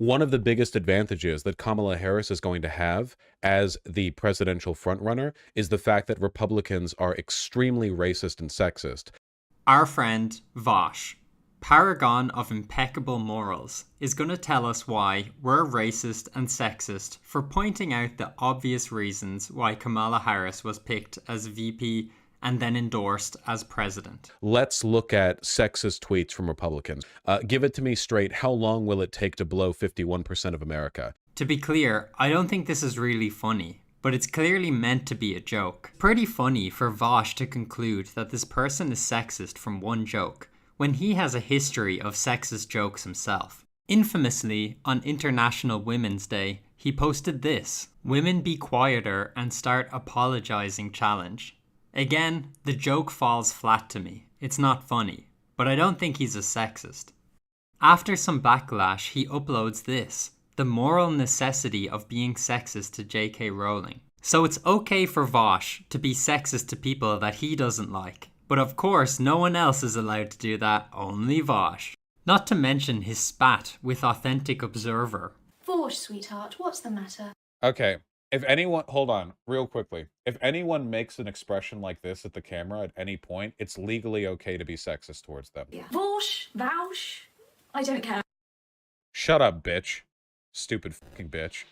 one of the biggest advantages that Kamala Harris is going to have as the presidential frontrunner is the fact that Republicans are extremely racist and sexist. Our friend Vaush, paragon of impeccable morals, is going to tell us why we're racist and sexist for pointing out the obvious reasons why Kamala Harris was picked as VP and then endorsed as president. Let's look at sexist tweets from Republicans. Give it to me straight. How long will it take to blow 51% of America? To be clear, I don't think this is really funny, but it's clearly meant to be a joke. Pretty funny for Vaush to conclude that this person is sexist from one joke, when he has a history of sexist jokes himself. Infamously, on International Women's Day, he posted this: "Women be quieter and start apologizing challenge." Again, the joke falls flat to me. It's not funny, but I don't think he's a sexist. After some backlash, he uploads this: "The moral necessity of being sexist to J.K. Rowling." So it's okay for Vaush to be sexist to people that he doesn't like. But of course, no one else is allowed to do that, only Vaush. Not to mention his spat with Authentic Observer. Vaush, sweetheart, what's the matter? Okay. If anyone, hold on, real quickly. If anyone makes an expression like this at the camera at any point, it's legally okay to be sexist towards them. Yeah. Vaush, I don't care. Shut up, bitch. Stupid fucking bitch.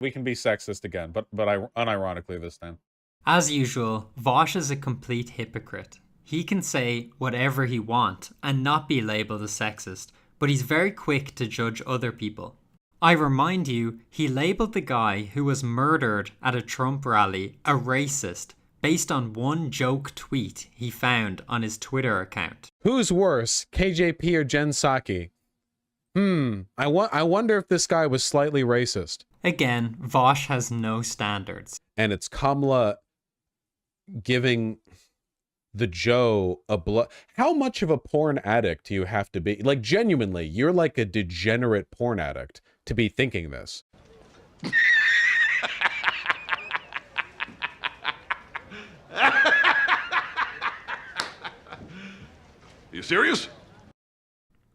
We can be sexist again, but unironically this time. As usual, Vaush is a complete hypocrite. He can say whatever he wants and not be labelled a sexist, but he's very quick to judge other people. I remind you, he labelled the guy who was murdered at a Trump rally a racist based on one joke tweet he found on his Twitter account. Who's worse, KJP or Jen Psaki? I wonder if this guy was slightly racist. Again, Vaush has no standards. And it's Kamala giving the Joe a blood. How much of a porn addict do you have to be? Like, genuinely, you're like a degenerate porn addict to be thinking this. You serious?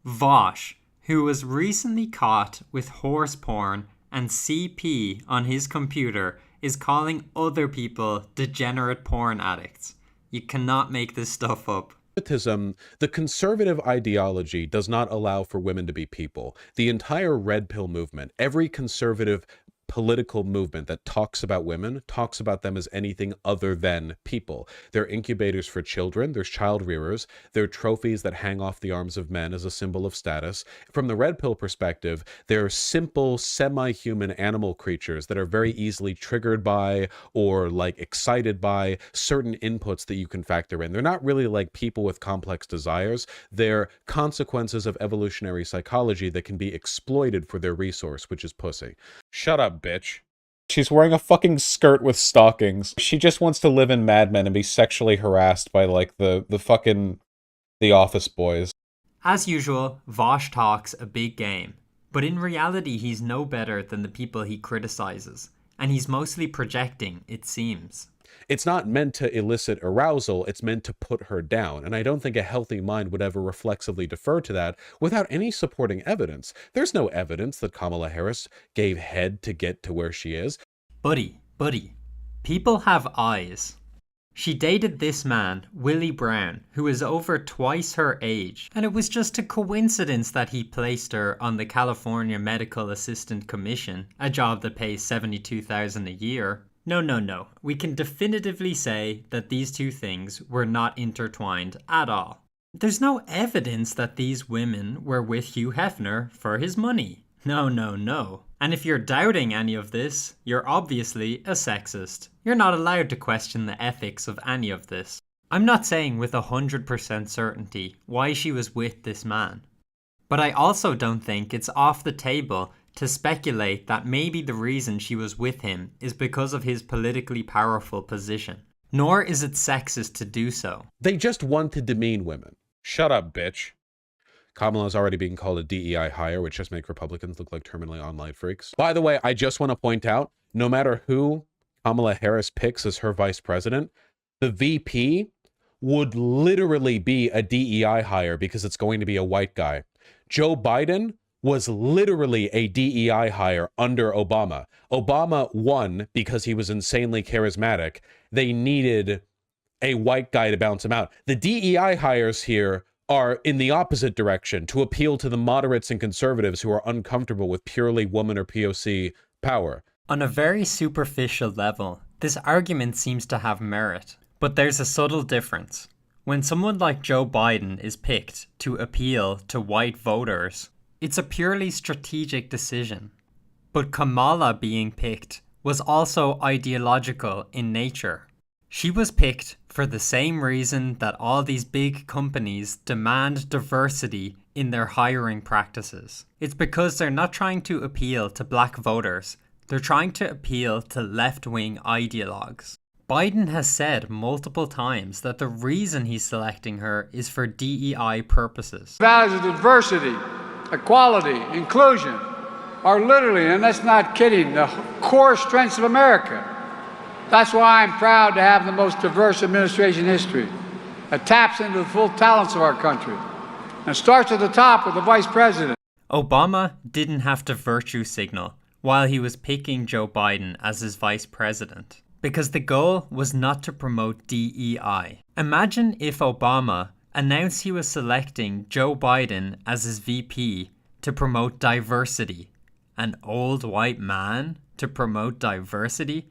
Vaush, who was recently caught with horse porn and CP on his computer, is calling other people degenerate porn addicts. You cannot make this stuff up. The conservative ideology does not allow for women to be people. The entire red pill movement, every conservative political movement that talks about women talks about them as anything other than people. They're incubators for children, there's child rearers, they're trophies that hang off the arms of men as a symbol of status. From the red pill perspective, they're simple, semi-human animal creatures that are very easily triggered by or like excited by certain inputs that you can factor in. They're not really like people with complex desires. They're consequences of evolutionary psychology that can be exploited for their resource, which is pussy. Shut up, bitch. She's wearing a fucking skirt with stockings. She just wants to live in Mad Men and be sexually harassed by like the office boys. As usual, Vaush talks a big game, but in reality he's no better than the people he criticizes, and he's mostly projecting, it seems. It's not meant to elicit arousal, it's meant to put her down, and I don't think a healthy mind would ever reflexively defer to that without any supporting evidence. There's no evidence that Kamala Harris gave head to get to where she is. Buddy, people have eyes. She dated this man, Willie Brown, who is over twice her age, and it was just a coincidence that he placed her on the California Medical Assistant Commission, a job that pays $72,000 a year. No. We can definitively say that these two things were not intertwined at all. There's no evidence that these women were with Hugh Hefner for his money. No. And if you're doubting any of this, you're obviously a sexist. You're not allowed to question the ethics of any of this. I'm not saying with 100% certainty why she was with this man. But I also don't think it's off the table to speculate that maybe the reason she was with him is because of his politically powerful position. Nor is it sexist to do so. They just want to demean women. Shut up, bitch. Kamala's already being called a DEI hire, which just makes Republicans look like terminally online freaks. By the way, I just want to point out, no matter who Kamala Harris picks as her vice president, the VP would literally be a DEI hire because it's going to be a white guy. Joe Biden was literally a DEI hire under Obama. Obama won because he was insanely charismatic. They needed a white guy to bounce him out. The DEI hires here are in the opposite direction, to appeal to the moderates and conservatives who are uncomfortable with purely woman or POC power. On a very superficial level, this argument seems to have merit, but there's a subtle difference. When someone like Joe Biden is picked to appeal to white voters, it's a purely strategic decision. But Kamala being picked was also ideological in nature. She was picked for the same reason that all these big companies demand diversity in their hiring practices. It's because they're not trying to appeal to black voters, they're trying to appeal to left-wing ideologues. Biden has said multiple times that the reason he's selecting her is for DEI purposes. Values of diversity, equality, inclusion are literally, and that's not kidding, the core strengths of America. That's why I'm proud to have the most diverse administration in history. It taps into the full talents of our country and starts at the top with the vice president. Obama didn't have to virtue signal while he was picking Joe Biden as his vice president, because the goal was not to promote DEI. Imagine if Obama announced he was selecting Joe Biden as his VP to promote diversity. An old white man to promote diversity?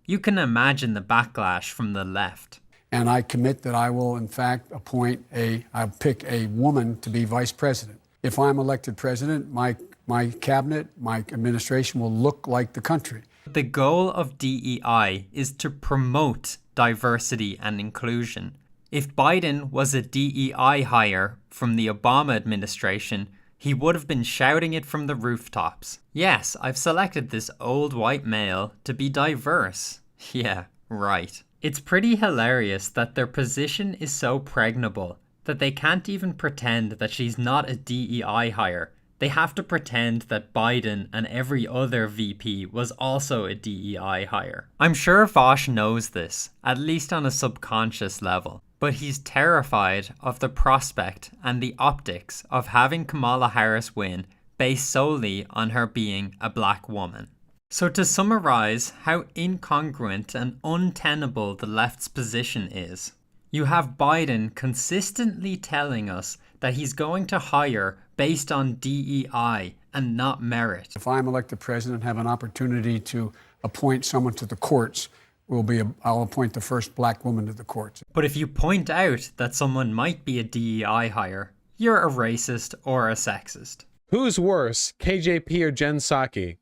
You can imagine the backlash from the left. And I commit that I will, in fact, I'll pick a woman to be vice president. If I'm elected president, my cabinet, my administration will look like the country. The goal of DEI is to promote diversity and inclusion. If Biden was a DEI hire from the Obama administration, he would have been shouting it from the rooftops. Yes, I've selected this old white male to be diverse. Yeah, right. It's pretty hilarious that their position is so pregnable that they can't even pretend that she's not a DEI hire. They have to pretend that Biden and every other VP was also a DEI hire. I'm sure Vaush knows this, at least on a subconscious level, but he's terrified of the prospect and the optics of having Kamala Harris win based solely on her being a black woman. So to summarize how incongruent and untenable the left's position is, you have Biden consistently telling us that he's going to hire based on DEI and not merit. If I'm elected president and have an opportunity to appoint someone to the courts, I'll appoint the first black woman to the courts. But if you point out that someone might be a DEI hire, you're a racist or a sexist. Who's worse, KJP or Jen Psaki?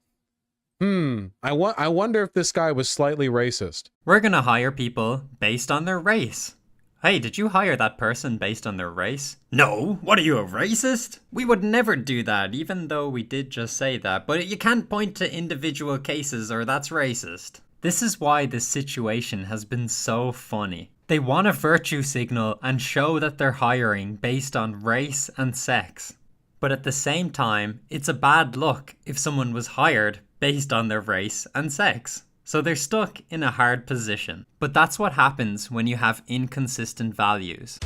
I wonder if this guy was slightly racist. We're gonna hire people based on their race. Hey, did you hire that person based on their race? No, what are you, a racist? We would never do that, even though we did just say that, but you can't point to individual cases or that's racist. This is why this situation has been so funny. They want a virtue signal and show that they're hiring based on race and sex. But at the same time, it's a bad look if someone was hired based on their race and sex. So they're stuck in a hard position. But that's what happens when you have inconsistent values.